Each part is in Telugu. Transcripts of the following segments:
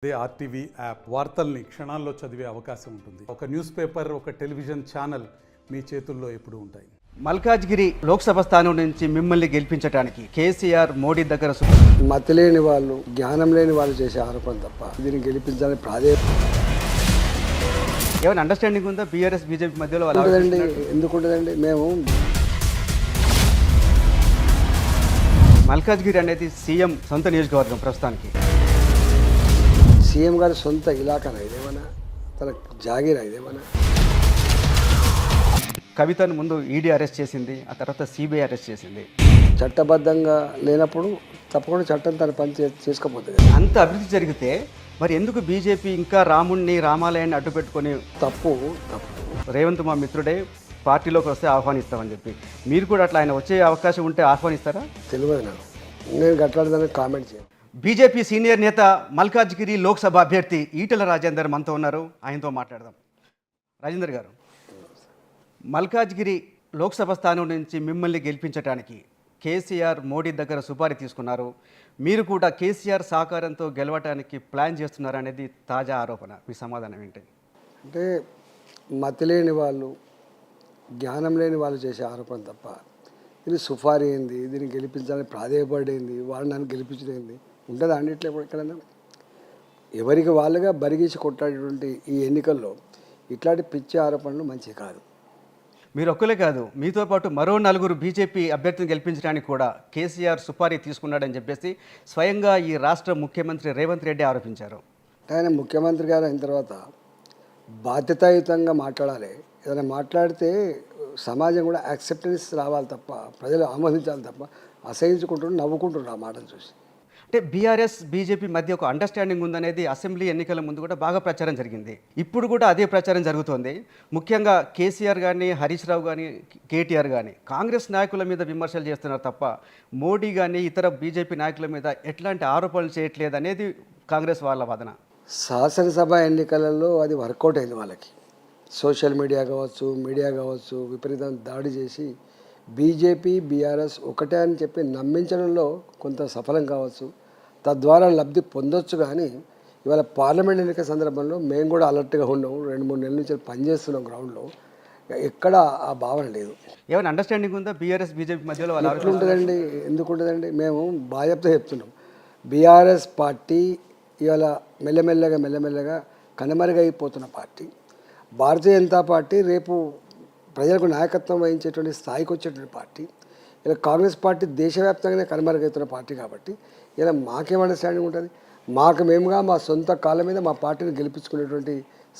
అదే ఆర్టీవీ యాప్ వార్తల్ని క్షణాల్లో చదివే అవకాశం ఉంటుంది. ఒక న్యూస్ పేపర్, ఒక టెలివిజన్ ఛానల్ మీ చేతుల్లో ఎప్పుడూ ఉంటాయి. మల్కాజ్గిరి లోక్సభ స్థానం నుంచి మిమ్మల్ని గెలిపించడానికి కేసీఆర్ మోడీ దగ్గర మతి లేని వాళ్ళు, జ్ఞానం లేని వాళ్ళు చేసే ఆరోపణ తప్ప దీన్ని గెలిపించాలని ఏమైనా అండర్స్టాండింగ్ ఉందా బీఆర్ఎస్ బీజేపీ మధ్యలో? ఉంటుందండి, ఎందుకు ఉంటుందండి. మేము మల్కాజ్గిరి అనేది సీఎం సొంత నియోజకవర్గం. ప్రస్తుతానికి సీఎం గారి సొంత ఇలాకానా ఇదేమన్నా, తన జాగీరా ఇదేమన్నా? కవితను ముందు ఈడీ అరెస్ట్ చేసింది, ఆ తర్వాత సిబిఐ అరెస్ట్ చేసింది. చట్టబద్ధంగా లేనప్పుడు తప్పకుండా చట్టం తన పని చేసుకోపోతుంది. అంత అభివృద్ధి జరిగితే మరి ఎందుకు బీజేపీ ఇంకా రాముణ్ణి, రామాలయాన్ని అడ్డు పెట్టుకొని? తప్పు. రేవంత్ మా మిత్రుడే, పార్టీలోకి వస్తే ఆహ్వానిస్తామని చెప్పి మీరు కూడా అట్లా ఆయన వచ్చే అవకాశం ఉంటే ఆహ్వానిస్తారా? తెలియదు నాకు, నేను గట్లాడదాన్ని కామెంట్ చేయను. బీజేపీ సీనియర్ నేత మల్కాజ్గిరి లోక్సభ అభ్యర్థి ఈటెల రాజేందర్ మనతో ఉన్నారు, ఆయనతో మాట్లాడదాం. రాజేందర్ గారు, మల్కాజ్గిరి లోక్సభ స్థానం నుంచి మిమ్మల్ని గెలిపించడానికి కేసీఆర్ మోడీ దగ్గర సుపారీ తీసుకున్నారు. మీరు కూడా కేసీఆర్ సహకారంతో గెలవడానికి ప్లాన్ చేస్తున్నారు అనేది తాజా ఆరోపణ. మీ సమాధానం ఏంటి? అంటే మతి లేని వాళ్ళు, జ్ఞానం లేని వాళ్ళు చేసే ఆరోపణ తప్ప ఇది సుఫారీ ఏంది, దీన్ని గెలిపించాలని ప్రాధేయపడేంది, వాళ్ళు నన్ను గెలిపించడేంది ఉంటుందా అండి? ఇట్లా ఎక్కడైనా ఎవరికి వాళ్ళుగా బరిగీసి కొట్టాడేటువంటి ఈ ఎన్నికల్లో ఇట్లాంటి పిచ్చి ఆరోపణలు మంచివి కాదు. మీరు ఒక్కలే కాదు, మీతో పాటు మరో 4 బీజేపీ అభ్యర్థిని గెలిపించడానికి కూడా కేసీఆర్ సుపారీ తీసుకున్నాడని చెప్పేసి స్వయంగా ఈ రాష్ట్ర ముఖ్యమంత్రి రేవంత్ రెడ్డి ఆరోపించారు. ఆయన ముఖ్యమంత్రి గారు అయిన తర్వాత బాధ్యతాయుతంగా మాట్లాడాలి. ఏదైనా మాట్లాడితే సమాజం కూడా యాక్సెప్టెన్స్ రావాలి తప్ప, ప్రజలు ఆమోదించాలి తప్ప అసహించుకుంటూ నవ్వుకుంటున్నారు ఆ మాటను చూసి. అంటే బీఆర్ఎస్ బీజేపీ మధ్య ఒక అండర్స్టాండింగ్ ఉందనేది అసెంబ్లీ ఎన్నికల ముందు కూడా బాగా ప్రచారం జరిగింది. ఇప్పుడు కూడా అదే ప్రచారం జరుగుతోంది. ముఖ్యంగా కేసీఆర్ కానీ, హరీష్ రావు కానీ, కేటీఆర్ కానీ కాంగ్రెస్ నాయకుల మీద విమర్శలు చేస్తున్నారు తప్ప మోడీ కానీ ఇతర బీజేపీ నాయకుల మీద ఎట్లాంటి ఆరోపణలు చేయట్లేదు అనేది కాంగ్రెస్ వాళ్ళ వాదన. శాసనసభ ఎన్నికలలో అది వర్కౌట్ అయింది వాళ్ళకి. సోషల్ మీడియా కావచ్చు విపరీతం దాడి చేసి బీజేపీ బీఆర్ఎస్ ఒకటే అని చెప్పి నమ్మించడంలో కొంత సఫలం కావచ్చు, తద్వారా లబ్ధి పొందొచ్చు. కానీ ఇవాళ పార్లమెంట్ ఎన్నికల సందర్భంలో మేము కూడా అలర్ట్గా ఉన్నాము. 2-3 నెలల నుంచి పనిచేస్తున్నాం గ్రౌండ్లో. ఎక్కడ ఆ భావన లేదు. ఏమైనా అండర్స్టాండింగ్ ఉందా బీఆర్ఎస్ బీజేపీ మధ్యలో? ఎట్లుంటుందండి, ఎందుకు ఉంటుందండి? మేము బాధ్యతతో చెప్తున్నాం. బీఆర్ఎస్ పార్టీ ఇవాళ మెల్లమెల్లగా కనుమరుగైపోతున్న పార్టీ. భారతీయ జనతా పార్టీ రేపు ప్రజలకు నాయకత్వం వహించేటువంటి స్థాయికి వచ్చేటువంటి పార్టీ. ఇలా కాంగ్రెస్ పార్టీ దేశవ్యాప్తంగానే కనుమరుగవుతున్న పార్టీ కాబట్టి ఇలా మాకేం అండర్స్టాండింగ్ ఉంటుంది? మేముగా మా సొంత కాళ్ళ మీద మా పార్టీని గెలిపించుకునేటువంటి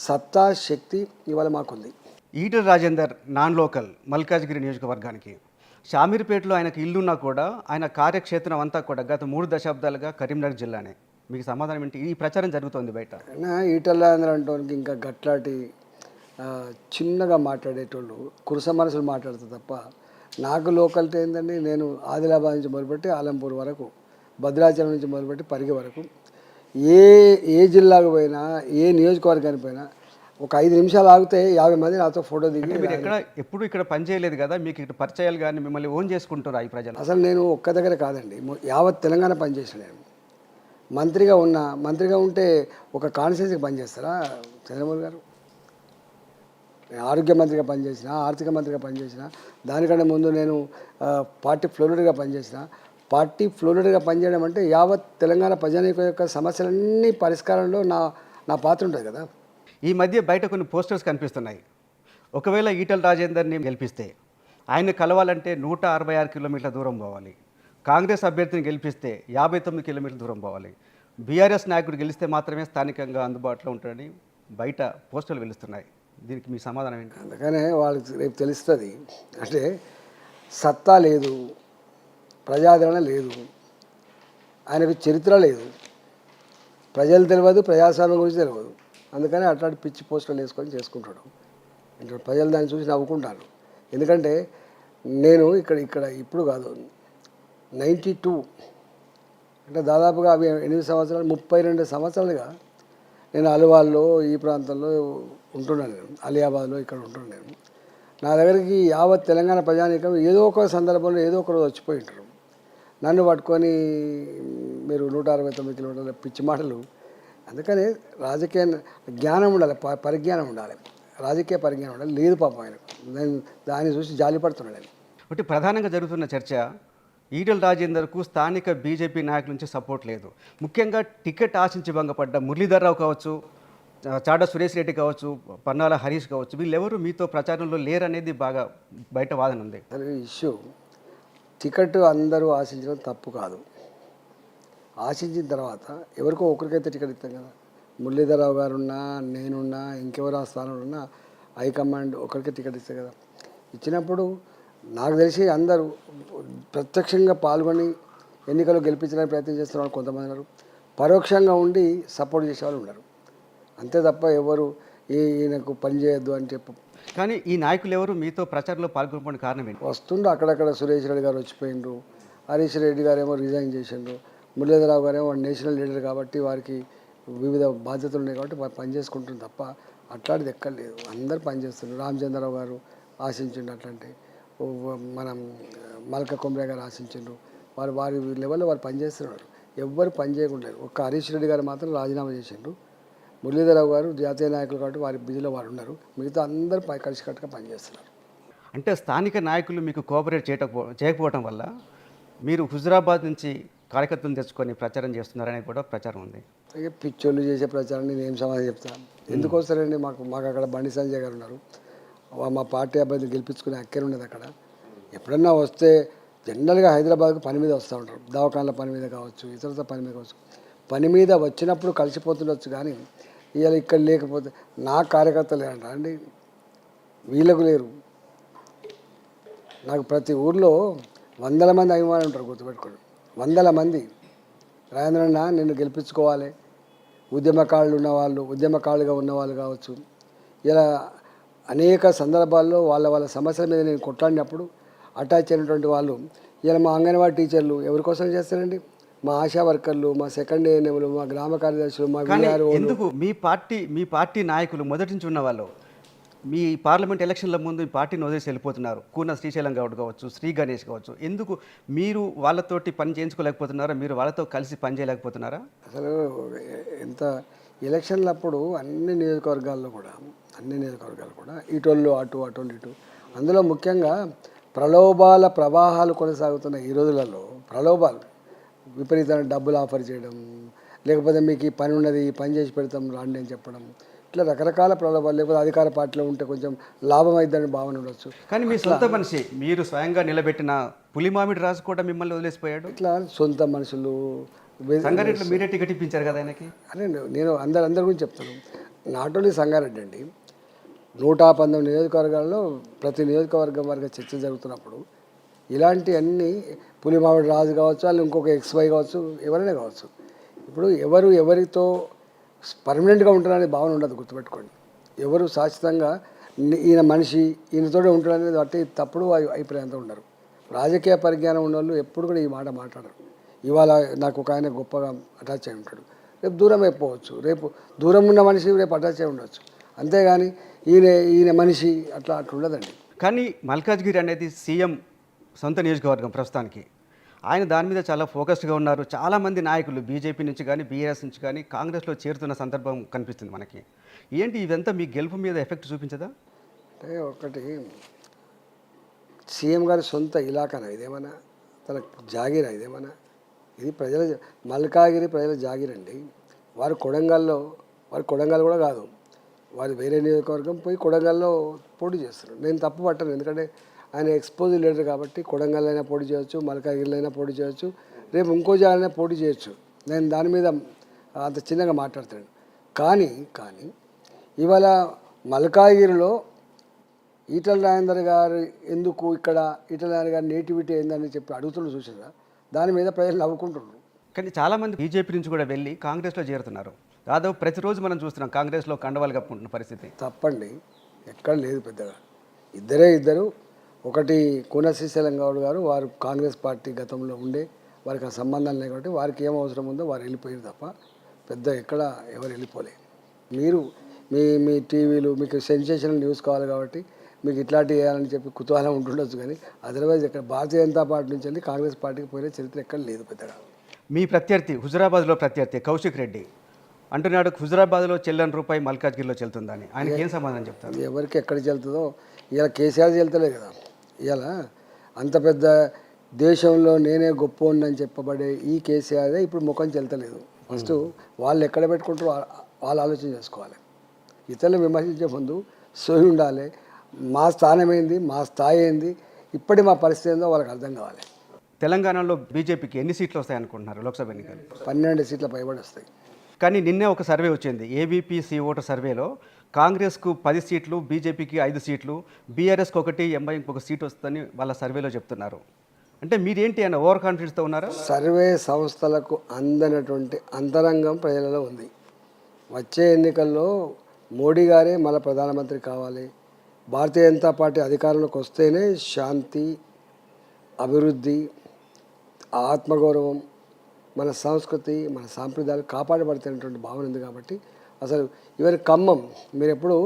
సత్తా, శక్తి ఇవాళ మాకుంది. ఈటెల రాజేందర్ నాన్ లోకల్ మల్కాజ్గిరి నియోజకవర్గానికి. షామీర్పేటలో ఆయనకు ఇల్లున్నా కూడా ఆయన కార్యక్షేత్రం అంతా కూడా గత 3 దశాబ్దాలుగా కరీంనగర్ జిల్లానే. మీకు సమాధానం ఏంటి? ఈ ప్రచారం జరుగుతోంది బయట. ఈటెల రాజేందర్ అంటానికి ఇంకా గట్లాంటి చిన్నగా మాట్లాడేటోళ్ళు కురుస మనసులు మాట్లాడతారు తప్ప నాకు లోకల్టీ ఏంటండి. నేను ఆదిలాబాద్ నుంచి మొదలుపెట్టి ఆలంపూర్ వరకు, భద్రాచలం నుంచి మొదలుపెట్టి పరిగి వరకు ఏ జిల్లాకు పోయినా, ఏ నియోజకవర్గానికి పోయినా ఒక 5 నిమిషాలు ఆగితే 50 మంది నాతో ఫోటో దిగి. మీరు ఎప్పుడు ఇక్కడ పని చేయలేదు కదా, మీకు ఇక్కడ పరిచయాలు కానీ మిమ్మల్ని ఓన్ చేసుకుంటారు ఈ ప్రజలు? అసలు నేను ఒక్క దగ్గర కాదండి, యావత్ తెలంగాణ పనిచేసాను. నేను మంత్రిగా ఉంటే ఒక కాన్స్టిట్యూన్సీకి పనిచేస్తారా చంద్రబాబు గారు? ఆరోగ్య మంత్రిగా పనిచేసిన, ఆర్థిక మంత్రిగా పనిచేసిన, దానికంటే ముందు నేను పార్టీ ఫ్లోరిడర్గా పనిచేసిన. పార్టీ ఫ్లోరిడర్గా పనిచేయడం అంటే యావత్ తెలంగాణ ప్రజానీకం యొక్క సమస్యలన్నీ పరిష్కారంలో నా పాత్ర ఉంటుంది కదా. ఈ మధ్య బయట కొన్ని పోస్టర్స్ కనిపిస్తున్నాయి. ఒకవేళ ఈటెల రాజేందర్ని గెలిపిస్తే ఆయన్ని కలవాలంటే 166 కిలోమీటర్ల దూరం పోవాలి. కాంగ్రెస్ అభ్యర్థిని గెలిపిస్తే 59 కిలోమీటర్ల దూరం పోవాలి. బీఆర్ఎస్ నాయకుడు గెలిస్తే మాత్రమే స్థానికంగా అందుబాటులో ఉంటాడని బయట పోస్టర్లు వెలుస్తున్నాయి. దీనికి మీ సమాధానం ఏంటి? అందుకనే వాళ్ళకి రేపు తెలుస్తుంది. అంటే సత్తా లేదు, ప్రజాదరణ లేదు, ఆయనకు చరిత్ర లేదు, ప్రజలు తెలియదు, ప్రజాస్వామ్యం గురించి తెలియదు. అందుకని అట్లాంటి పిచ్చి పోస్టులు వేసుకొని చేసుకుంటాడు. ఇంకా ప్రజలు దాన్ని చూసి నవ్వుకుంటారు. ఎందుకంటే నేను ఇక్కడ ఇప్పుడు కాదు, 92 అంటే దాదాపుగా 8 సంవత్సరాలు, 32 సంవత్సరాలుగా నేను అల్వాల్లో ఈ ప్రాంతంలో ఉంటున్నాను. నేను అలియాబాద్లో ఇక్కడ ఉంటున్నాను. నేను నా దగ్గరికి యావత్ తెలంగాణ ప్రజానీకం ఏదో ఒక సందర్భంలో ఏదో ఒక రోజు వచ్చిపోయి ఉంటారు. నన్ను పట్టుకొని మీరు 169 కిలోమీటర్ల పిచ్చి మాటలు అందుకని రాజకీయ జ్ఞానం ఉండాలి, పరిజ్ఞానం ఉండాలి, రాజకీయ పరిజ్ఞానం ఉండాలి. లేదు పాపం ఆయనకు. నేను దాన్ని చూసి జాలిపడుతున్నాడు. ఒకటి ప్రధానంగా జరుగుతున్న చర్చ ఈటెల రాజేందర్కు స్థానిక బీజేపీ నాయకుల నుంచి సపోర్ట్ లేదు. ముఖ్యంగా టికెట్ ఆశించి భంగపడ్డ మురళీధర్రావు కావచ్చు, చాడా సురేష్ రెడ్డి కావచ్చు, పన్నాల హరీష్ కావచ్చు, వీళ్ళెవరు మీతో ప్రచారంలో లేరనేది బాగా బయట వాదన ఉంది. అసలు ఈ ఇష్యూ టికెట్ అందరూ ఆశించడం తప్పు కాదు. ఆశించిన తర్వాత ఎవరికో ఒకరికైతే టికెట్ ఇస్తాం కదా. మురళీధరరావు గారున్నా, నేనున్నా, ఇంకెవరు ఆ స్థానంలో ఉన్నా హైకమాండ్ ఒకరికే టికెట్ ఇస్తాయి కదా. ఇచ్చినప్పుడు నాకు తెలిసి అందరూ ప్రత్యక్షంగా పాల్గొని ఎన్నికల్లో గెలిపించడానికి ప్రయత్నం చేస్తున్న వాళ్ళు కొంతమంది ఉన్నారు, పరోక్షంగా ఉండి సపోర్ట్ చేసే వాళ్ళు ఉన్నారు. అంతే తప్ప ఎవరు ఈయనకు పని చేయొద్దు అని చెప్పు. కానీ ఈ నాయకులు ఎవరు మీతో ప్రచారంలో పాల్గొనడానికి కారణం ఏంటి? వస్తుండ్రు, అక్కడక్కడ సురేష్ రెడ్డి గారు వచ్చిపోయిండ్రు, హరీష్ రెడ్డి గారు ఏమో రిజైన్ చేసిండ్రు, మురళీధరరావు గారు ఏమో నేషనల్ లీడర్ కాబట్టి వారికి వివిధ బాధ్యతలు ఉన్నాయి కాబట్టి వారు పని చేసుకుంటుంది తప్ప అట్లాంటిది ఎక్కడ లేదు. అందరు పనిచేస్తున్నారు. రామచంద్రరావు గారు ఆశించిండు అట్లాంటి, మనం మల్క కొమ్రే గారు ఆశించిండ్రు. వారి లెవెల్లో వారు పనిచేస్తున్నారు. ఎవ్వరు పని చేయకుండా ఒక్క హరీష్ రెడ్డి గారు మాత్రం రాజీనామా చేసిండ్రు. మురళీధరరావు గారు జాతీయ నాయకులు కాబట్టి వారి బిజీలో వారు ఉన్నారు. మిగతా అందరూ కలిసికట్టుగా పనిచేస్తున్నారు. అంటే స్థానిక నాయకులు మీకు కోఆపరేట్ చేయకపోవడం వల్ల మీరు హుజురాబాద్ నుంచి కార్యకర్తలు తెచ్చుకొని ప్రచారం చేస్తున్నారని కూడా ప్రచారం ఉంది. ఇక పిచ్చోళ్ళు చేసే ప్రచారాన్ని నేను ఏం సమాధానం చెప్తాను? ఎందుకు వస్తారండి? మాకు అక్కడ బండి సంజయ్ గారు ఉన్నారు, మా పార్టీ అభ్యర్థి గెలిపించుకునే అక్కర ఉన్నది అక్కడ. ఎప్పుడన్నా వస్తే జనరల్గా హైదరాబాద్కు పని మీద వస్తూ ఉంటారు, దవాఖాన్ల పని మీద కావచ్చు, ఇతరత పని మీద కావచ్చు. పని మీద వచ్చినప్పుడు కలిసిపోతుండొచ్చు, కానీ ఇవాళ ఇక్కడ లేకపోతే నా కార్యకర్తలు లేరంట అండి, వీళ్ళకు లేరు. నాకు ప్రతి ఊర్లో 100 మంది అభిమానులు ఉంటారు, గుర్తుపెట్టుకోండి. 100 మంది. రాజేంద్రన్న నిన్ను గెలిపించుకోవాలి, ఉద్యమకారులుగా ఉన్నవాళ్ళు కావచ్చు. ఇలా అనేక సందర్భాల్లో వాళ్ళ సమస్యల మీద నేను కొట్లాడినప్పుడు అటాచ్ అయినటువంటి వాళ్ళు ఇలా మా అంగన్వాడీ టీచర్లు ఎవరి కోసం చేస్తారండి? మా ఆశా వర్కర్లు, మా సెకండ్ ఏఎన్ఎంలు, మా గ్రామ కార్యదర్శులు, మా విఆర్ఓ. ఎందుకు మీ పార్టీ నాయకులు మొదటి నుంచి ఉన్న వాళ్ళు మీ పార్లమెంట్ ఎలక్షన్ల ముందు ఈ పార్టీని వదిలేసి వెళ్ళిపోతున్నారు? కూన శ్రీశైలం గౌడ్ కావచ్చు, శ్రీ గణేష్ కావచ్చు. ఎందుకు మీరు వాళ్ళతోటి పని చేయించుకోలేకపోతున్నారా? మీరు వాళ్ళతో కలిసి పని చేయలేకపోతున్నారా? అసలు ఎంత ఎలక్షన్లప్పుడు అన్ని నియోజకవర్గాలు కూడా ఇటోళ్ళు అటు ఇటు, అందులో ముఖ్యంగా ప్రలోభాల ప్రవాహాలు కొనసాగుతున్న ఈ రోజులలో ప్రలోభాలు, విపరీతమైన డబ్బులు ఆఫర్ చేయడం, లేకపోతే మీకు ఈ పని ఉన్నది, ఈ పని చేసి పెడతాం రాండి అని చెప్పడం, ఇట్లా రకరకాల ప్రలోభాలు. లేకపోతే అధికార పార్టీలో ఉంటే కొంచెం లాభం అవుతుందని భావన ఉండొచ్చు. కానీ మీ సొంత మనిషి, మీరు స్వయంగా నిలబెట్టిన పులిమామిడి రాజు కూడా మిమ్మల్ని వదిలేసిపోయాడు. ఇట్లా సొంత మనుషులు సంగారెడ్డిలో మీరే టికెట్ ఇప్పించారు కదా ఆయనకి. అదే నేను అందరి గురించి చెప్తాను. నాట్ ఓన్లీ సంగారెడ్డి అండి, 119 నియోజకవర్గాల్లో ప్రతి నియోజకవర్గం వారికి చర్చ జరుగుతున్నప్పుడు ఇలాంటి అన్ని పులిమామిడి రాజు కావచ్చు, వాళ్ళు ఇంకొక XY కావచ్చు, ఎవరైనా కావచ్చు. ఇప్పుడు ఎవరితో పర్మనెంట్గా ఉంటారనే భావన ఉండదు, గుర్తుపెట్టుకోండి. ఎవరు శాశ్వతంగా ఈయన మనిషి ఈయనతోనే ఉంటాడనేది బట్టి తప్పుడు అభిప్రాయంతో ఉండరు. రాజకీయ పరిజ్ఞానం ఉన్నవాళ్ళు ఎప్పుడు కూడా ఈ మాట మాట్లాడరు. ఇవాళ నాకు ఒక ఆయన గొప్పగా అటాచ్ అయి ఉంటాడు, రేపు దూరం అయిపోవచ్చు, రేపు దూరం ఉన్న మనిషి రేపు అటాచ్ అయి ఉండవచ్చు. అంతేగాని ఈయన మనిషి అట్లా ఉండదండి. కానీ మల్కాజ్గిరి అనేది సీఎం సొంత నియోజకవర్గం ప్రస్తుతానికి. ఆయన దాని మీద చాలా ఫోకస్డ్గా ఉన్నారు. చాలామంది నాయకులు బీజేపీ నుంచి కానీ, బీఆర్ఎస్ నుంచి కానీ కాంగ్రెస్లో చేరుతున్న సందర్భం కనిపిస్తుంది మనకి. ఏంటి ఇదంతా మీ గెలుపు మీద ఎఫెక్ట్ చూపించదా? అంటే ఒకటి, సీఎం గారి సొంత ఇలాకానా ఇదేమన్నా, తన జాగీరా ఇదేమన్నా? ఇది మల్కాగిరి ప్రజల జాగీరండి. వారు కొడంగల్ కూడా కాదు, వారు వేరే నియోజకవర్గం పోయి కొడంగల్లో పోటీ చేస్తారు. నేను తప్పు పట్టను, ఎందుకంటే ఆయన ఎక్స్పోజ్ లీడర్ కాబట్టి కొడంగల్ అయినా పోటీ చేయొచ్చు, మల్కాగిరిలో అయినా పోటీ చేయొచ్చు, రేపు ఇంకో జాగాలైనా పోటీ చేయొచ్చు. నేను దాని మీద అంత చిన్నగా మాట్లాడతాను. కానీ ఇవాళ మల్కాగిరిలో ఈటల రాజేందర్ గారు ఎందుకు ఇక్కడ ఈటల రాజేందర్ గారి నేటివిటీ ఏందని చెప్పి అడుగుతున్నారు చూసారా, దాని మీద ప్రజలు నవ్వుకుంటున్నారు. కానీ చాలామంది బీజేపీ నుంచి కూడా వెళ్ళి కాంగ్రెస్లో చేరుతున్నారు. దాదాపు ప్రతిరోజు మనం చూస్తున్నాం కాంగ్రెస్లో కండవాలు కప్పుకుంటున్న పరిస్థితి. తప్పండి, ఎక్కడ లేదు పెద్దగా. ఇద్దరు, ఒకటి కూన శ్రీశైలం గౌడ్ గారు, వారు కాంగ్రెస్ పార్టీ గతంలో ఉండే, వారికి ఆ సంబంధాలు లేవు కాబట్టి వారికి ఏం అవసరం ఉందో వారు వెళ్ళిపోయారు తప్ప పెద్ద ఎక్కడ ఎవరు వెళ్ళిపోలే. మీరు మీ టీవీలు మీకు సెన్సేషనల్ న్యూస్ కావాలి కాబట్టి మీకు ఇట్లాంటివి వేయాలని చెప్పి కుతూహలం ఉంటుండొచ్చు, కానీ అదర్వైజ్ ఇక్కడ భారతీయ జనతా పార్టీ నుంచి వెళ్ళి కాంగ్రెస్ పార్టీకి పోయిన చరిత్ర ఎక్కడ లేదు పెద్దగా. మీ ప్రత్యర్థి హుజురాబాద్లో ప్రత్యర్థి కౌశిక్ రెడ్డి అంటున్నాడు హుజురాబాద్లో చెల్లని రూపాయి మల్కాజ్గిరిలో చెల్తుందని. ఆయనకి ఏం సమాధానం చెప్తారు? ఎవరికి ఎక్కడికి వెళ్తుందో ఇలా కేసీఆర్ వెళ్తలే కదా. ఇలా అంత పెద్ద దేశంలో నేనే గొప్ప అని చెప్పబడే ఈ కేసీఆరే ఇప్పుడు ముఖం చెల్తలేదు. ఫస్ట్ వాళ్ళు ఎక్కడ పెట్టుకుంటారో వాళ్ళు ఆలోచన చేసుకోవాలి. ఇతరులను విమర్శించే ముందు సోయి ఉండాలి. మా స్థానం ఏంది, మా స్థాయి ఏంది, ఇప్పటి మా పరిస్థితి ఏందో వాళ్ళకి అర్థం కావాలి. తెలంగాణలో బీజేపీకి ఎన్ని సీట్లు వస్తాయి అనుకుంటున్నారు లోక్సభ ఎన్నికలు? 12 సీట్ల పైబడి వస్తాయి. కానీ నిన్నే ఒక సర్వే వచ్చింది, ఏబీపీ ఓటర్ సర్వేలో కాంగ్రెస్కు 10 సీట్లు, బీజేపీకి 5 సీట్లు, బీఆర్ఎస్కి 1, ఎంఐకి 1 సీట్ వస్తుందని వాళ్ళ సర్వేలో చెప్తున్నారు. అంటే మీరేంటి అన్న ఓవర్ కాన్ఫిడెన్స్తో ఉన్నారా? సర్వే సంస్థలకు అందనటువంటి అంతరంగం ప్రజలలో ఉంది. వచ్చే ఎన్నికల్లో మోడీ గారే మళ్ళీ ప్రధానమంత్రి కావాలి, భారతీయ జనతా పార్టీ అధికారంలోకి వస్తేనే శాంతి, అభివృద్ధి, ఆత్మగౌరవం, మన సంస్కృతి, మన సాంప్రదాయాలు కాపాడబడుతున్నటువంటి భావన ఉంది. కాబట్టి అసలు ఇవరి ఖమ్మం, మీరు ఎప్పుడు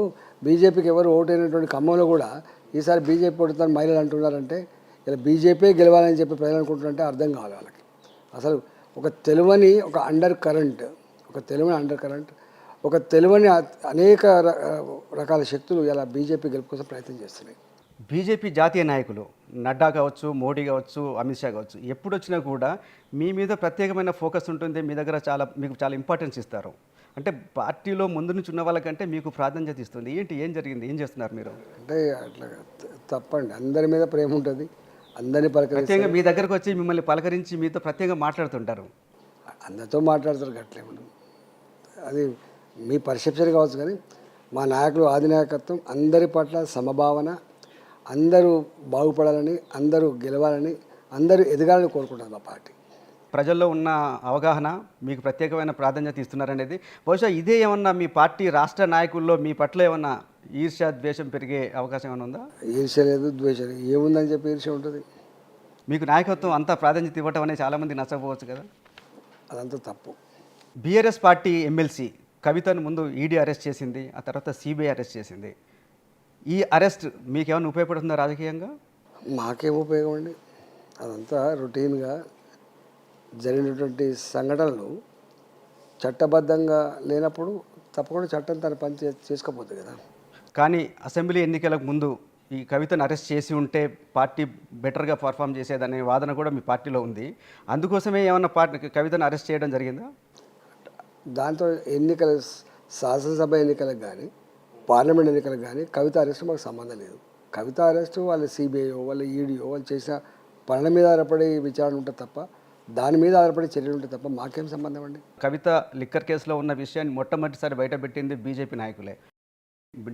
బీజేపీకి ఎవరు ఓటైనటువంటి ఖమ్మంలో కూడా ఈసారి బీజేపీ ఓడుతారని మహిళలు అంటున్నారంటే ఇలా బీజేపీ గెలవాలని చెప్పి ప్రజలు అనుకుంటున్నారంటే అర్థం కావాలి వాళ్ళకి. అసలు ఒక తెలివని ఒక అండర్ కరెంట్, ఒక తెలివని అనేక రకాల శక్తులు ఇలా బీజేపీ గెలుపు కోసం ప్రయత్నం చేస్తున్నాయి. బీజేపీ జాతీయ నాయకులు నడ్డా కావచ్చు, మోడీ కావచ్చు, అమిత్ షా కావచ్చు, ఎప్పుడు వచ్చినా కూడా మీ మీద ప్రత్యేకమైన ఫోకస్ ఉంటుంది, మీ దగ్గర మీకు చాలా ఇంపార్టెన్స్ ఇస్తారు. అంటే పార్టీలో ముందు నుంచి ఉన్న వాళ్ళకంటే మీకు ప్రాధాన్యత ఇస్తుంది. ఏం జరిగింది, ఏం చేస్తున్నారు మీరు? అంటే అట్లా తప్పండి, అందరి మీద ప్రేమ ఉంటుంది, అందరినీ ప్రత్యేకంగా మీ దగ్గరకు వచ్చి మిమ్మల్ని పలకరించి మీతో ప్రత్యేకంగా మాట్లాడుతుంటారు. అందరితో మాట్లాడతారు, గట్లేమన్నా అది మీ పర్సెప్షన్ కావచ్చు. కానీ మా నాయకులు అధినాయకత్వం అందరి పట్ల సమభావన, అందరూ బాగుపడాలని, అందరూ గెలవాలని, అందరూ ఎదగాలని కోరుకుంటారు మా పార్టీ. ప్రజల్లో ఉన్న అవగాహన మీకు ప్రత్యేకమైన ప్రాధాన్యత ఇస్తున్నారనేది బహుశా ఇదే ఏమన్నా మీ పార్టీ రాష్ట్ర నాయకుల్లో మీ పట్ల ఏమన్నా ఈర్ష్య, ద్వేషం పెరిగే అవకాశం ఏమైనా ఉందా? ఈర్ష్య లేదు, ద్వేషం లేదు, ఏముందని చెప్పి ఈర్ష్య ఉంటుంది. మీకు నాయకత్వం అంతా ప్రాధాన్యత ఇవ్వటం అనేది చాలామంది నచ్చకపోవచ్చు కదా. అదంతా తప్పు. బీఆర్ఎస్ పార్టీ ఎమ్మెల్సీ కవితను ముందు ఈడీ అరెస్ట్ చేసింది, ఆ తర్వాత సిబిఐ అరెస్ట్ చేసింది. ఈ అరెస్ట్ మీకేమైనా ఉపయోగపడుతుందా రాజకీయంగా? మాకేం ఉపయోగం అండి, అదంతా రొటీన్గా జరిగినటువంటి సంఘటనలు. చట్టబద్ధంగా లేనప్పుడు తప్పకుండా చట్టం తన పని చేసుకోపోతుంది కదా. కానీ అసెంబ్లీ ఎన్నికలకు ముందు ఈ కవితను అరెస్ట్ చేసి ఉంటే పార్టీ బెటర్గా పర్ఫామ్ చేసేదనే వాదన కూడా మీ పార్టీలో ఉంది. అందుకోసమే ఏమన్నా కవితను అరెస్ట్ చేయడం జరిగిందా? దాంతో ఎన్నికల, శాసనసభ ఎన్నికలకు కానీ పార్లమెంట్ ఎన్నికలకు కానీ కవిత అరెస్ట్ మాకు సంబంధం లేదు. కవిత అరెస్టు వాళ్ళ సిబిఐఓ, వాళ్ళ ఈడీఓ వాళ్ళు చేసిన పనుల మీద ఆధారపడి విచారణ ఉంటుంది తప్ప, దాని మీద ఆధారపడి చర్యలు ఉంటుంది తప్ప మాకేం సంబంధం అండి. కవిత లిక్కర్ కేసులో ఉన్న విషయాన్ని మొట్టమొదటిసారి బయటపెట్టింది బీజేపీ నాయకులే.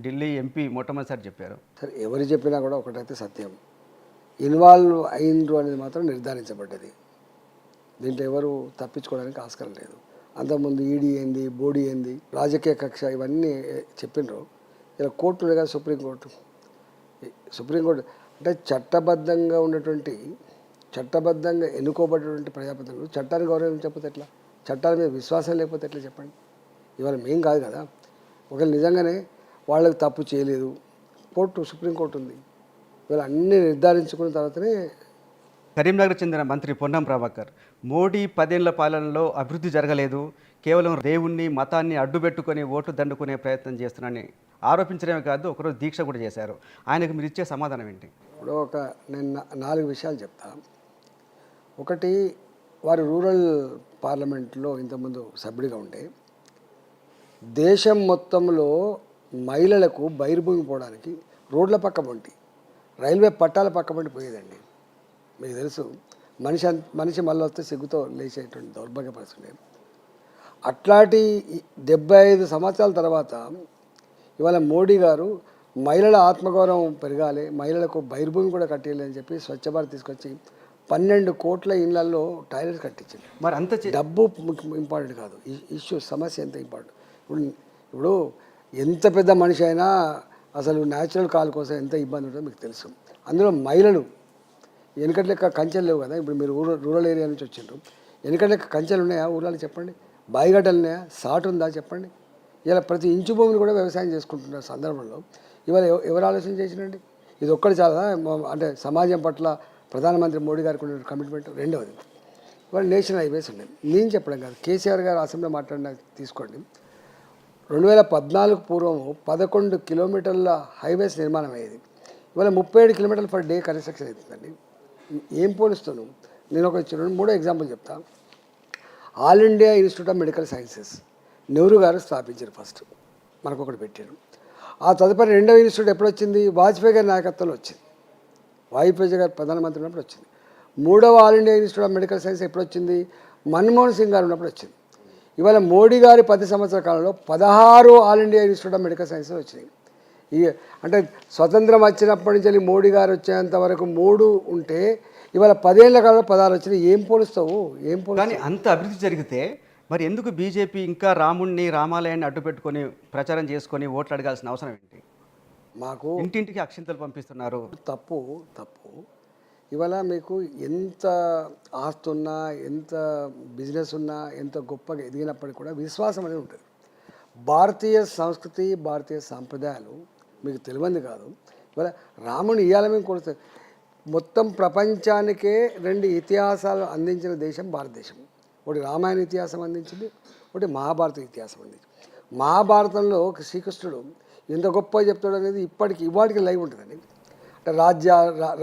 ఢిల్లీ ఎంపీ మొట్టమొదటిసారి చెప్పారు. సరే, ఎవరు చెప్పినా కూడా ఒకటైతే సత్యం, ఇన్వాల్వ్ అయినరు అనేది మాత్రం నిర్ధారించబడ్డది. దీంట్లో ఎవరు తప్పించుకోవడానికి ఆస్కారం లేదు. అంతకుముందు ఈడీ ఏంది, బోడీ ఏంది, రాజకీయ కక్ష, ఇవన్నీ చెప్పినరు. ఇలా కోర్టు ఉంది కదా, సుప్రీంకోర్టు అంటే చట్టబద్ధంగా ఉన్నటువంటి, చట్టబద్ధంగా ఎన్నుకోబడినటువంటి ప్రజాప్రతినిధులు చట్టాన్ని గౌరవించకపోతే ఎట్లా, చట్టాల మీద విశ్వాసం లేకపోతే ఎట్లా చెప్పండి. ఇవాళ మేం కాదు కదా, ఒకవేళ నిజంగానే వాళ్ళకి తప్పు చేయలేదు, సుప్రీంకోర్టు ఉంది. ఇవాళ అన్నీ నిర్ధారించుకున్న తర్వాతనే. కరీంనగర్ చెందిన మంత్రి పొన్నం ప్రభాకర్ మోడీ 10 ఏళ్ల పాలనలో అభివృద్ధి జరగలేదు, కేవలం దేవుణ్ణి, మతాన్ని అడ్డుపెట్టుకొని ఓట్లు దండుకునే ప్రయత్నం చేస్తున్నారని ఆరోపించడమే కాదు, ఒకరోజు దీక్ష కూడా చేశారు. ఆయనకు మీరు ఇచ్చే సమాధానం ఏంటి? ఇప్పుడు నేను 4 విషయాలు చెప్తా. ఒకటి, వారు రూరల్ పార్లమెంట్లో ఇంతకుముందు సభ్యుడిగా ఉంటే దేశం మొత్తంలో మహిళలకు బహిర్భూమి పోవడానికి రోడ్ల పక్క వంటి, రైల్వే పట్టాల పక్క వంటి పోయేదండి. మీకు తెలుసు, మనిషి మళ్ళీ వస్తే సిగ్గుతో లేచేటువంటి దౌర్భాగ్య పరిస్థితి. అట్లాంటి 75 సంవత్సరాల తర్వాత ఇవాళ మోడీ గారు మహిళల ఆత్మగౌరవం పెరగాలి, మహిళలకు బహిర్భూమి కూడా కట్టేయాలి అని చెప్పి స్వచ్ఛ భారత్ తీసుకొచ్చి 12 కోట్ల ఇళ్లలో టాయిలెట్స్ కట్టించింది. మరి అంత డబ్బు ఇంపార్టెంట్ కాదు, ఇష్యూ, సమస్య ఎంత ఇంపార్టెంట్. ఇప్పుడు ఎంత పెద్ద మనిషి అయినా అసలు న్యాచురల్ కాల్ కోసం ఎంత ఇబ్బంది ఉంటుందో మీకు తెలుసు. అందులో మహిళలు వెనకటి లెక్క కంచెలు లేవు కదా. ఇప్పుడు మీరు రూరల్ ఏరియా నుంచి వచ్చిండ్రు, వెనకటి లెక్క కంచెలు ఉన్నాయా ఊళ్ళలో చెప్పండి, బాయిగడ్డలు ఉన్నాయా, సాటు ఉందా చెప్పండి. ఇలా ప్రతి ఇంచు భూమిని కూడా వ్యవసాయం చేసుకుంటున్న సందర్భంలో ఇవాళ ఎవరు ఆలోచన చేసినండి? ఇది ఒక్కటి చాలా, అంటే సమాజం పట్ల ప్రధానమంత్రి మోడీ గారికి ఉన్న కమిట్మెంట్. రెండవది, ఇవాళ నేషనల్ హైవేస్ ఉన్నాయి. నేను చెప్పడం కాదు, కేసీఆర్ గారు అసెంబ్లీలో మాట్లాడిన తీసుకోండి. 2014 పూర్వము 11 కిలోమీటర్ల హైవేస్ నిర్మాణం అయ్యేది. ఇవాళ 37 కిలోమీటర్లు పర్ డే కన్స్ట్రక్షన్ అవుతుందండి. ఏం పోలుస్తాను? నేను ఒక 2-3 ఎగ్జాంపుల్ చెప్తా. All India institute of medical sciences Nehru గారు స్థాపించారు. ఫస్ట్ మనకు ఒకటి పెట్టారు. ఆ తదుపరి రెండవ ఇన్స్టిట్యూట్ ఎప్పుడు వచ్చింది? వాజ్పేయి గారి నాయకత్వంలో వచ్చింది. వాజ్పేయి గారు ప్రధానమంత్రి ఉన్నప్పుడు వచ్చింది. మూడవ all India institute of medical science ఎప్పుడు వచ్చింది? మన్మోహన్ సింగ్ గారు ఉన్నప్పుడు వచ్చింది. ఇవాళ మోడీ గారి 10 సంవత్సరాల కాలంలో 16 all India institute of medical sciences వచ్చినాయి. ఈ అంటే స్వతంత్రం వచ్చినప్పటి నుంచి మోడీ గారు వచ్చేంత వరకు 3 ఉంటే ఇవాళ 10 ఏళ్ల కాలంలో 16 వచ్చినాయి. ఏం పోలుస్తావు? కానీ అంత అభివృద్ధి జరిగితే మరి ఎందుకు బీజేపీ ఇంకా రాముణ్ణి రామాలయాన్ని అడ్డు పెట్టుకొని ప్రచారం చేసుకొని ఓట్లు అడగాల్సిన అవసరం ఏంటి? మాకు ఇంటింటికి అక్షింతలు పంపిస్తున్నారు. తప్పు. ఇవాళ మీకు ఎంత ఆస్తి ఉన్నా, ఎంత బిజినెస్ ఉన్నా, ఎంత గొప్పగా ఎదిగినప్పటికీ కూడా విశ్వాసం అనేది ఉంటుంది. భారతీయ సంస్కృతి, భారతీయ సాంప్రదాయాలు మీకు తెలియంది కాదు. ఇవాళ రాముని ఇయ్యాల మేము కొడుతుంది. మొత్తం ప్రపంచానికే 2 ఇతిహాసాలు అందించిన దేశం భారతదేశం. ఒకటి రామాయణ ఇతిహాసం అందించింది, ఒకటి మహాభారత ఇతిహాసం అందించింది. మహాభారతంలో శ్రీకృష్ణుడు ఎంత గొప్పగా చెప్తాడు అనేది ఇవాటికి లైవ్ ఉంటుందండి. అంటే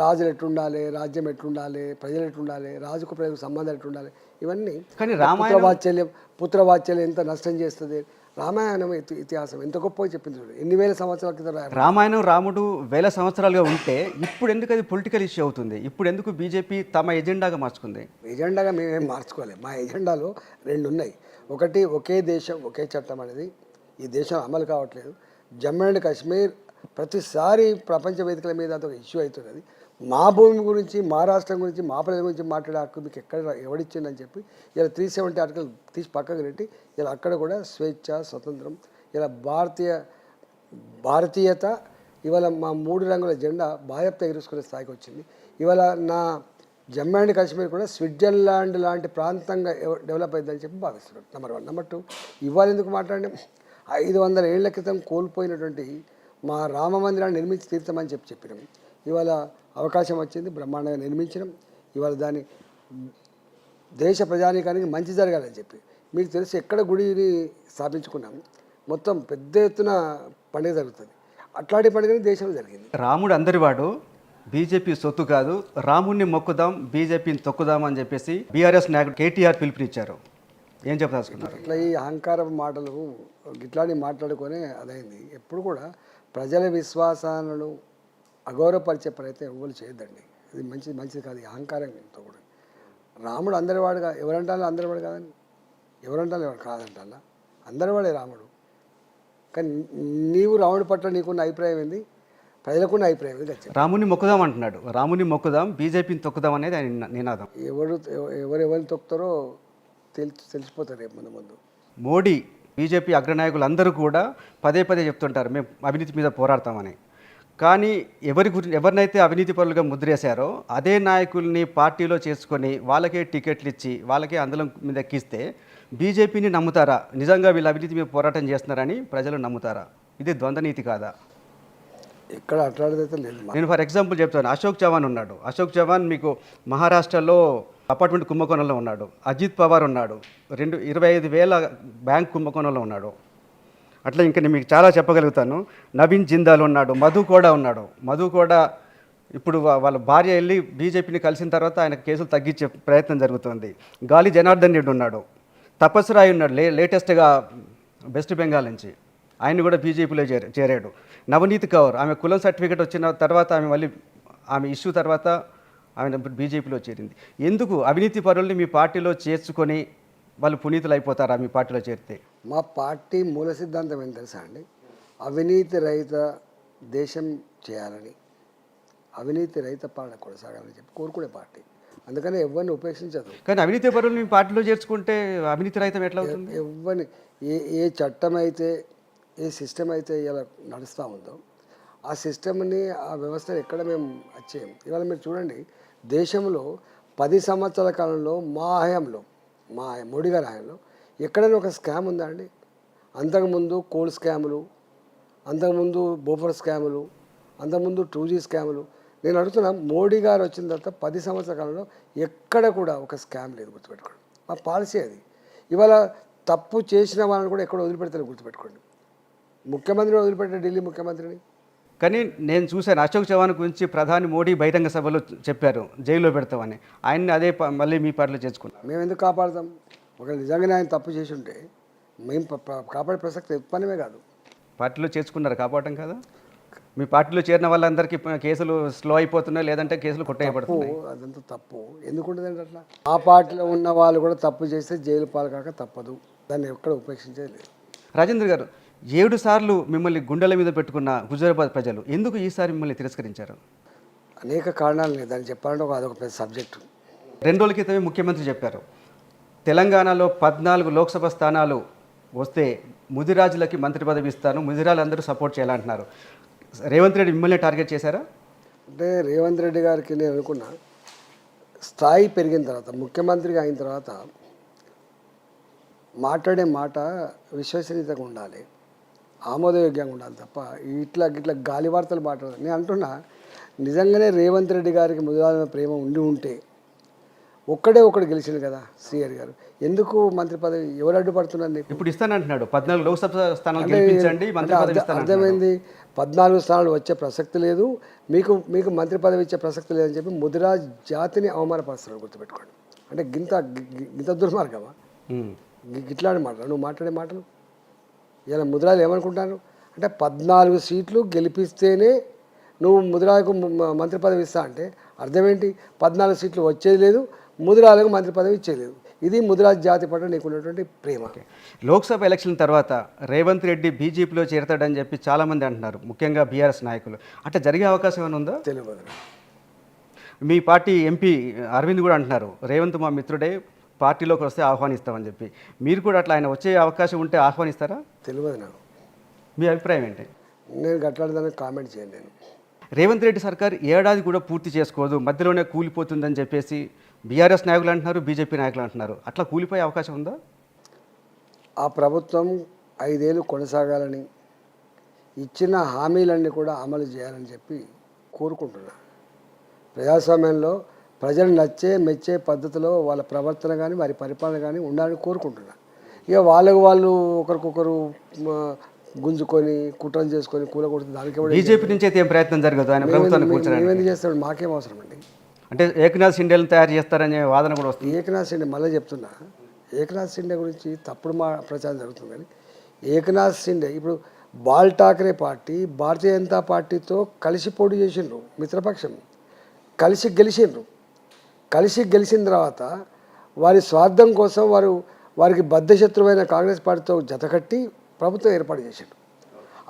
రాజులు ఎట్లుండాలి, రాజ్యం ఎట్లుండాలి, ప్రజలు ఎట్లుండాలి, రాజుకు ప్రజలకు సంబంధాలు ఎట్లుండాలి, ఇవన్నీ. కానీ పుత్రవాత్సల్యం ఎంత నష్టం చేస్తుంది. రామాయణం ఇతిహాసం ఎంత గొప్పగా చెప్పింది. ఎన్ని వేల సంవత్సరాల క్రితం రామాయణం రాముడు వేల సంవత్సరాలుగా ఉంటే ఇప్పుడు ఎందుకు అది పొలిటికల్ ఇష్యూ అవుతుంది? ఇప్పుడు ఎందుకు బీజేపీ తమ ఎజెండాగా మార్చుకుంది? ఎజెండాగా మేమేం మార్చుకోలేదు. మా ఎజెండాలో 2 ఉన్నాయి. ఒకటి ఒకే దేశం ఒకే చట్టం అనేది ఈ దేశం అమలు కావట్లేదు. జమ్మూ అండ్ కాశ్మీర్ ప్రతిసారి ప్రపంచ వేదికల మీద అదొక ఇష్యూ అవుతున్నది. మా భూమి గురించి, మా రాష్ట్రం గురించి, మా ప్రజల గురించి మాట్లాడే హక్కు మీకు ఎవడిచ్చిందని చెప్పి ఇలా 370 ఆర్టికల్ తీసి పక్కకు పెట్టి ఇలా అక్కడ కూడా స్వేచ్ఛ, స్వతంత్రం, ఇలా భారతీయత ఇవాళ మా 3 రంగుల జెండా బాధ్యత ఎగురుసుకునే స్థాయికి వచ్చింది. ఇవాళ నా జమ్మూ అండ్ కాశ్మీర్ కూడా స్విట్జర్లాండ్ లాంటి ప్రాంతంగా డెవలప్ అయిందని చెప్పి భావిస్తున్నాడు. నెంబర్ 1. నెంబర్ 2, ఇవాళ ఎందుకు మాట్లాడినాం? 500 ఏళ్ల క్రితం కోల్పోయినటువంటి మా రామ మందిరాన్ని నిర్మించి తీర్చమని చెప్పినాం. ఇవాళ అవకాశం వచ్చింది, బ్రహ్మాండంగా నిర్మించడం. ఇవాళ దాని దేశ ప్రజానీకానికి మంచి జరగాలని చెప్పి మీకు తెలిసి ఎక్కడ గుడిని స్థాపించుకున్నాం మొత్తం పెద్ద ఎత్తున పండుగ జరుగుతుంది. అట్లాంటి పండుగని దేశంలో జరిగింది. రాముడు అందరివాడు, బీజేపీ సొత్తు కాదు, రాముడిని మొక్కుదాం, బీజేపీని తొక్కుదాం అని చెప్పేసి బీఆర్ఎస్ నాయకుడు కేటీఆర్ పిలుపునిచ్చారు. ఏం చెప్పదలుచుకున్నారు? ఇట్లా ఈ అహంకార మాటలు ఇట్లాంటి మాట్లాడుకొని అదైంది. ఎప్పుడు కూడా ప్రజల విశ్వాసాలను అగౌరవపరిచే ప్రయత్నం ఎవరు చేయొద్దండి. ఇది మంచిది కాదు. ఈ అహంకారంతో కూడా రాముడు అందరివాడుగా ఎవరంటాలో అందరివాడు కాదని, ఎవరంటాలో ఎవరు కాదంటాలా, అందరివాడే రాముడు. కానీ నీవు రాముడి పట్ల నీకున్న అభిప్రాయం ఏంది, ప్రజలకున్న అభిప్రాయం ఏంది? రాముని మొక్కుదాం అంటున్నాడు. రాముని మొక్కుదాం, బీజేపీని తొక్కుదాం అనేది ఆయన నినాదం. ఎవరెవరిని తొక్కుతారో తెలిసిపోతారు రేపు ముందు. మోడీ, బీజేపీ అగ్రనాయకులు అందరూ కూడా పదే చెప్తుంటారు మేము అవినీతి మీద పోరాడతామని. కానీ ఎవరినైతే అవినీతి పరులుగా ముద్రేశారో అదే నాయకుల్ని పార్టీలో చేసుకొని వాళ్ళకే టికెట్లు ఇచ్చి వాళ్ళకే అందలం మీద ఎక్కిస్తే బీజేపీని నమ్ముతారా? నిజంగా వీళ్ళు అవినీతి మీద పోరాటం చేస్తున్నారని ప్రజలు నమ్ముతారా? ఇది ద్వంద్వనీతి కాదా? ఇక్కడ అట్లాంటిదైతే లేదు. నేను ఫర్ ఎగ్జాంపుల్ చెప్తాను. అశోక్ చవాన్ ఉన్నాడు. అశోక్ చవాన్ మీకు మహారాష్ట్రలో అపార్ట్మెంట్ కుంభకోణంలో ఉన్నాడు. అజిత్ పవార్ ఉన్నాడు. 25,000 బ్యాంక్ కుంభకోణంలో ఉన్నాడు. అట్లా ఇంకా నేను మీకు చాలా చెప్పగలుగుతాను. నవీన్ జిందాల్ ఉన్నాడు. మధు కూడా ఉన్నాడు. మధు కూడా ఇప్పుడు వాళ్ళ భార్య వెళ్ళి బీజేపీని కలిసిన తర్వాత ఆయన కేసులు తగ్గించే ప్రయత్నం జరుగుతుంది. గాలి జనార్దన్ రెడ్డి ఉన్నాడు. తపస్సు రాయ్ ఉన్నాడు, లేటెస్ట్గా వెస్ట్ బెంగాల్ నుంచి. ఆయన కూడా బీజేపీలో చేరాడు. నవనీత్ కౌర్, ఆమె కులం సర్టిఫికేట్ వచ్చిన తర్వాత ఆమె ఇష్యూ తర్వాత ఆమె బీజేపీలో చేరింది. ఎందుకు అవినీతి పరుల్ని మీ పార్టీలో చేర్చుకొని వాళ్ళు పునీతులు అయిపోతారా మీ పార్టీలో చేరితే? మా పార్టీ మూల సిద్ధాంతం ఏం తెలుసా అండి? అవినీతి రహిత దేశం చేయాలని, అవినీతి రహిత పాలన కొనసాగాలని చెప్పి కోరుకునే పార్టీ. అందుకని ఎవరిని ఉపేక్షించదు. కానీ అవినీతి పరుల్ని మీ పార్టీలో చేర్చుకుంటే అవినీతి రహితం ఎట్లా అవుతుంది? ఎవరిని ఏ చట్టం అయితే, ఏ సిస్టమ్ అయితే ఇలా నడుస్తూ ఉందో ఆ సిస్టమ్ని, ఆ వ్యవస్థను ఎక్కడ మేము వచ్చేయం. ఇవాళ మీరు చూడండి, దేశంలో 10 సంవత్సరాల కాలంలో మా మోడీ గారి హయాంలో ఎక్కడైనా ఒక స్కామ్ ఉందా అండి? అంతకుముందు కోల్ స్కాములు, అంతకుముందు బోఫర్ స్కాములు, అంతకుముందు 2G స్కాములు. నేను అడుగుతున్నా, మోడీ గారు వచ్చిన తర్వాత 10 సంవత్సరాల కాలంలో ఎక్కడ కూడా ఒక స్కామ్ లేదు. గుర్తుపెట్టుకోండి, మా పాలసీ అది. ఇవాళ తప్పు చేసిన వాళ్ళని కూడా ఎక్కడ వదిలిపెడతారు గుర్తుపెట్టుకోండి. ముఖ్యమంత్రిని వదిలిపెట్టే ఢిల్లీ ముఖ్యమంత్రిని. కానీ నేను చూశాను అశోక్ చవాన్ గురించి ప్రధాని మోడీ బహిరంగ సభలో చెప్పారు జైల్లో పెడతామని. ఆయన్ని అదే మళ్ళీ మీ పార్టీలో చేర్చుకున్నారు. మేము ఎందుకు కాపాడతాం? ఒకవేళ నిజంగానే ఆయన తప్పు చేసి ఉంటే మేము కాపాడే ప్రసక్తి ఉత్పన్నమే కాదు. పార్టీలో చేర్చుకున్నారు, కాపాడటం కదా. మీ పార్టీలో చేరిన వాళ్ళందరికీ కేసులు స్లో అయిపోతున్నాయి, లేదంటే కేసులు కొట్టేయబడుతున్నాయి. అదంతా తప్పు. ఎందుకుంటుందండి అట్లా? ఆ పార్టీలో ఉన్న వాళ్ళు కూడా తప్పు చేస్తే జైలు పాలు కాక తప్పదు. దాన్ని ఎక్కడ ఉపేక్షించేది లేదు. రాజేంద్ర గారు, 7 సార్లు మిమ్మల్ని గుండెల మీద పెట్టుకున్న హుజూరాబాద్ ప్రజలు ఎందుకు ఈసారి మిమ్మల్ని తిరస్కరించారు? అనేక కారణాలు లేదు. దాన్ని చెప్పాలంటే అదొక పెద్ద సబ్జెక్టు. 2 రోజుల క్రితమే ముఖ్యమంత్రి చెప్పారు, తెలంగాణలో 14 లోక్సభ స్థానాలు వస్తే ముదిరాజులకి మంత్రి పదవి ఇస్తాను, ముదిరాజులందరూ సపోర్ట్ చేయాలంటున్నారు. రేవంత్ రెడ్డి మిమ్మల్ని టార్గెట్ చేశారా? అంటే రేవంత్ రెడ్డి గారికి నేను అనుకున్నా, స్థాయి పెరిగిన తర్వాత ముఖ్యమంత్రిగా అయిన తర్వాత మాట్లాడే మాట విశ్వసనీయతగా ఉండాలి, ఆమోదయోగ్యంగా ఉండాలి తప్ప ఇట్లా గాలి వార్తలు మాట్లాడాలి. నేను అంటున్నా, నిజంగానే రేవంత్ రెడ్డి గారికి ముదిరాజుల ప్రేమ ఉండి ఉంటే ఒకడు గెలిచింది కదా శ్రీహరి గారు. ఎందుకు మంత్రి పదవి ఎవరు అడ్డుపడుతున్నారు నీకు? ఇప్పుడు ఇస్తానంటున్నాడు, 14 లోక్సభ స్థానాలు గెలిపించండి, మంత్రి పదవి ఇస్తాను. అర్థమైంది. 14 స్థానాలు వచ్చే ప్రసక్తి లేదు, మీకు మంత్రి పదవి ఇచ్చే ప్రసక్తి లేదని చెప్పి ముదిరాజ్ జాతిని అవమానపరుస్తున్నారు. గుర్తుపెట్టుకోండి. అంటే గింత దుర్మార్గమా? ఇట్లాంటి మాటలు నువ్వు మాట్లాడే మాటలు ఇలా ముదిరాజులు ఏమనుకుంటారు అంటే 14 సీట్లు గెలిపిస్తేనే నువ్వు ముదిరాజుకు మంత్రి పదవి ఇస్తా అంటే అర్థం ఏంటి? 14 సీట్లు వచ్చేది లేదు, ముదిరాజులకు మంత్రి పదవి ఇచ్చేది లేదు. ఇది ముదిరాజ్ జాతి పట్ల నీకున్నటువంటి ప్రేమ. లోక్సభ ఎలక్షన్ తర్వాత రేవంత్ రెడ్డి బీజేపీలో చేరతాడని చెప్పి చాలామంది అంటున్నారు, ముఖ్యంగా బీఆర్ఎస్ నాయకులు. అట్లా జరిగే అవకాశం ఏమైనా ఉందా? తెలియదు. మీ పార్టీ ఎంపీ అరవింద్ కూడా అంటున్నారు, రేవంత్ మా మిత్రుడే, పార్టీలోకి వస్తే ఆహ్వానిస్తామని చెప్పి. మీరు కూడా అట్లా ఆయన వచ్చే అవకాశం ఉంటే ఆహ్వానిస్తారా? తెలియదు నాకు. మీ అభిప్రాయం ఏంటి? నేను గట్లాడదాన్ని కామెంట్ చేయను. నేను రేవంత్ రెడ్డి సర్కార్ ఏడాది కూడా పూర్తి చేసుకోదు, మధ్యలోనే కూలిపోతుందని చెప్పేసి బీఆర్ఎస్ నాయకులు అంటున్నారు, బీజేపీ నాయకులు అంటున్నారు. అట్లా కూలిపోయే అవకాశం ఉందా? ఆ ప్రభుత్వం 5 ఏళ్ళు కొనసాగాలని, ఇచ్చిన హామీలన్నీ కూడా అమలు చేయాలని చెప్పి కోరుకుంటున్నా. ప్రజాస్వామ్యంలో ప్రజలు మెచ్చే పద్ధతిలో వాళ్ళ ప్రవర్తన కానీ వారి పరిపాలన కానీ ఉండాలని కోరుకుంటున్నా. ఇక వాళ్ళు ఒకరికొకరు గుంజుకొని కుట్రలు చేసుకొని కూలగొడుతుంది. దానికి బీజేపీ నుంచి అయితే ఏం ప్రయత్నం జరగదు, ఆయన ప్రభుత్వాన్ని కూర్చోడానికి. ఏమేమి చేస్తాడు? మాకేం అవసరం అండి? అంటే ఏకనాథ్ షిండేలను తయారు చేస్తారనే వాదన కూడా వస్తుంది. ఏకనాథ్ షిండే మళ్ళీ చెప్తున్నా, ఏకనాథ్ షిండే గురించి తప్పుడు ప్రచారం జరుగుతుంది. కానీ ఏకనాథ్ షిండే ఇప్పుడు బాల్ ఠాకరే పార్టీ భారతీయ జనతా పార్టీతో కలిసి పోటీ చేసిండ్రు, మిత్రపక్షం కలిసి గెలిచిండ్రు. కలిసి గెలిచిన తర్వాత వారి స్వార్థం కోసం వారికి బద్ధశత్రువైన కాంగ్రెస్ పార్టీతో జతకట్టి ప్రభుత్వం ఏర్పాటు చేశాడు.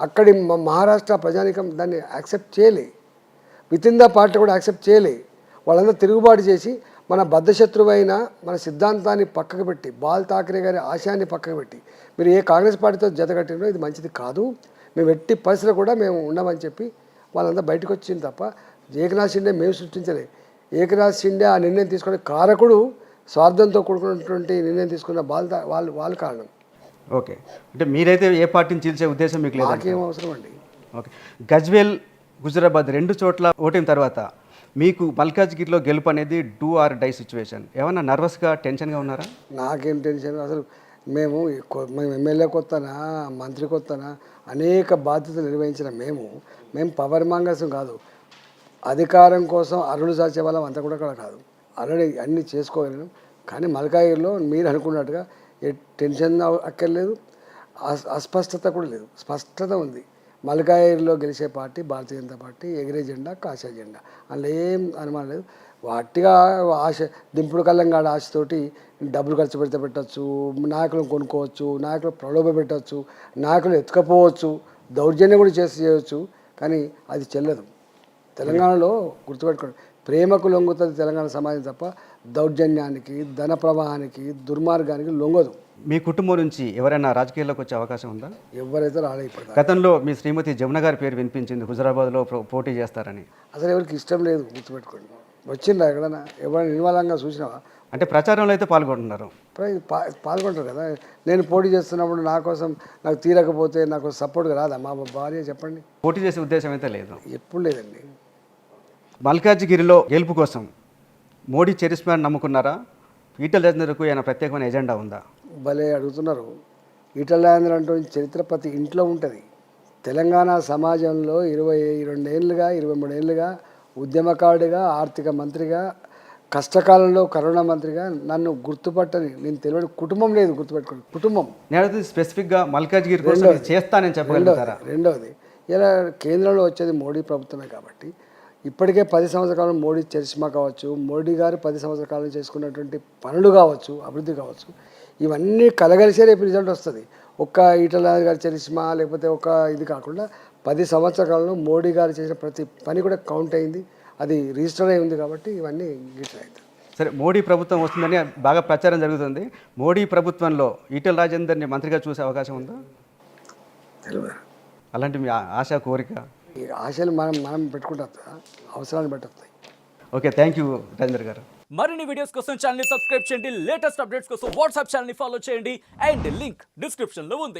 అక్కడి మహారాష్ట్ర ప్రజానికం దాన్ని యాక్సెప్ట్ చేయలే, విత్ ఇన్ ద పార్టీ కూడా యాక్సెప్ట్ చేయలే. వాళ్ళందరూ తిరుగుబాటు చేసి మన బద్ధశత్రువైన మన సిద్ధాంతాన్ని పక్కకు పెట్టి, బాల్ ఠాకరే గారి ఆశయాన్ని పక్కకు పెట్టి మీరు ఏ కాంగ్రెస్ పార్టీతో జతకట్టినో ఇది మంచిది కాదు, మేము ఎట్టి పరిస్థితులు కూడా మేము ఉండమని చెప్పి వాళ్ళందరూ బయటకు వచ్చింది తప్ప ఏకనాథ్ షిండే మేము సృష్టించలే. ఏకనాథ్ షిండే ఆ నిర్ణయం తీసుకునే కారకుడు, స్వార్థంతో కూడుకున్నటువంటి నిర్ణయం తీసుకున్న వాళ్ళ కారణం. ఓకే, అంటే మీరైతే ఏ పార్టీని చీల్చే ఉద్దేశం మీకు లేదు? నాకేం అవసరం అండి. ఓకే, గజ్వేల్ హుజూరాబాద్ 2 చోట్ల ఓటిన తర్వాత మీకు మల్కాజ్గిరిలో గెలుపు అనేది డూ ఆర్ డై సిచ్యువేషన్. ఏమన్నా నర్వస్గా టెన్షన్గా ఉన్నారా? నాకేం టెన్షన్ అసలు. మేము ఎమ్మెల్యే కొత్తనా, మంత్రి కొత్తనా, అనేక బాధ్యతలు నిర్వహించిన మేము పవర్ మాంగర్స్ కాదు. అధికారం కోసం అరులు సాచే వాళ్ళం అంతా కూడా కాదు. ఆల్రెడీ అన్నీ చేసుకోగలను. కానీ మల్కాజ్గిరిలో మీరు అనుకున్నట్టుగా టెన్షన్ అక్కర్లేదు, అస్పష్టత కూడా లేదు, స్పష్టత ఉంది. మల్కాజ్గిరిలో గెలిచే పార్టీ భారతీయ జనతా పార్టీ, ఎగిరే జెండా కాషాయ జెండా, అందులో ఏం అనుమానం లేదు. వాటిగా ఆశ దింపుడు కల్లంగాడ ఆశతోటి డబ్బులు ఖర్చు పెడితే పెట్టచ్చు, నాయకులను కొనుక్కోవచ్చు, నాయకులు ప్రలోభ పెట్టచ్చు, నాయకులు ఎత్తుకపోవచ్చు, దౌర్జన్యం కూడా చేయవచ్చు. కానీ అది చెల్లదు. తెలంగాణలో గుర్తుపెట్టుకోండి, ప్రేమకు లొంగుతుంది తెలంగాణ సమాజం తప్ప దౌర్జన్యానికి, ధన ప్రవాహానికి, దుర్మార్గానికి లొంగదు. మీ కుటుంబం నుంచి ఎవరైనా రాజకీయాల్లోకి వచ్చే అవకాశం ఉందా? ఎవరైతే రాలేకపోతారు. గతంలో మీ శ్రీమతి జమున గారి పేరు వినిపించింది, హుజూరాబాద్లో పోటీ చేస్తారని. అసలు ఎవరికి ఇష్టం లేదు, గుర్తుపెట్టుకోండి. వచ్చిందా ఎక్కడన్నా? ఎవరైనా నిర్మలంగా చూసినావా? అంటే ప్రచారంలో అయితే పాల్గొంటున్నారు, పాల్గొంటారు కదా. నేను పోటీ చేస్తున్నప్పుడు నాకు తీరకపోతే నాకు సపోర్ట్గా రాదా మా భార్య? చెప్పండి. పోటీ చేసే ఉద్దేశం అయితే లేదు, ఎప్పుడు లేదండి. మల్కాజ్గిరిలో గెలుపు కోసం మోడీ చరిస్మాని నమ్ముకున్నారా? ఈటెల రాజేందర్కు ఏమైనా ప్రత్యేకమైన ఎజెండా ఉందా? భలే అడుగుతున్నారు. ఈటెల రాజేందర్ అంటూ చరిత్ర ప్రతి ఇంట్లో ఉంటుంది. తెలంగాణ సమాజంలో 22 ఏళ్ళుగా 23 ఏళ్ళుగా ఉద్యమకారుడిగా, ఆర్థిక మంత్రిగా, కష్టకాలంలో కరోనా మంత్రిగా నన్ను గుర్తుపట్టని, నేను తెలియని కుటుంబం లేదు. గుర్తుపెట్టుకోండి, కుటుంబం. నేను స్పెసిఫిక్గా మల్కాజ్గిరి కోసం ఇది చేస్తానని చెప్పగలుగుతారా? రెండవది, ఇలా కేంద్రంలో వచ్చేది మోడీ ప్రభుత్వమే కాబట్టి ఇప్పటికే 10 సంవత్సరాల కాలం మోడీ చరిష్మా కావచ్చు, మోడీ గారు 10 సంవత్సరాల కాలం చేసుకున్నటువంటి పనులు కావచ్చు, అభివృద్ధి కావచ్చు, ఇవన్నీ కలగలిసే రేపు రిజల్ట్ వస్తుంది. ఒక్క ఈటల గారి చరిష్మా లేకపోతే ఒక ఇది కాకుండా 10 సంవత్సరాల కాలంలో మోడీ గారు చేసిన ప్రతి పని కూడా కౌంట్ అయింది, అది రిజిస్టర్ అయి ఉంది కాబట్టి ఇవన్నీ గిట్ల అవుతాయి. సరే, మోడీ ప్రభుత్వం వస్తుందని బాగా ప్రచారం జరుగుతుంది. మోడీ ప్రభుత్వంలో ఈటెల రాజేందర్ని మంత్రిగా చూసే అవకాశం ఉందా? తెలియదు. అలాంటి మీ ఆశ, కోరిక? ఈ ఆశలు మనం పెట్టుకుంటాం, అవసరాన్ని బట్టి వస్తాయి. ఓకే, థ్యాంక్ యూ రాజేందర్ గారు. మరిన్ని వీడియోస్ కోసం ఛానల్ ని సబ్స్క్రైబ్ చేయండి, లేటెస్ట్ అప్డేట్స్ కోసం వాట్సాప్ ఛానల్ ని ఫాలో చేయండి అండ్ లింక్ డిస్క్రిప్షన్ లో ఉంది.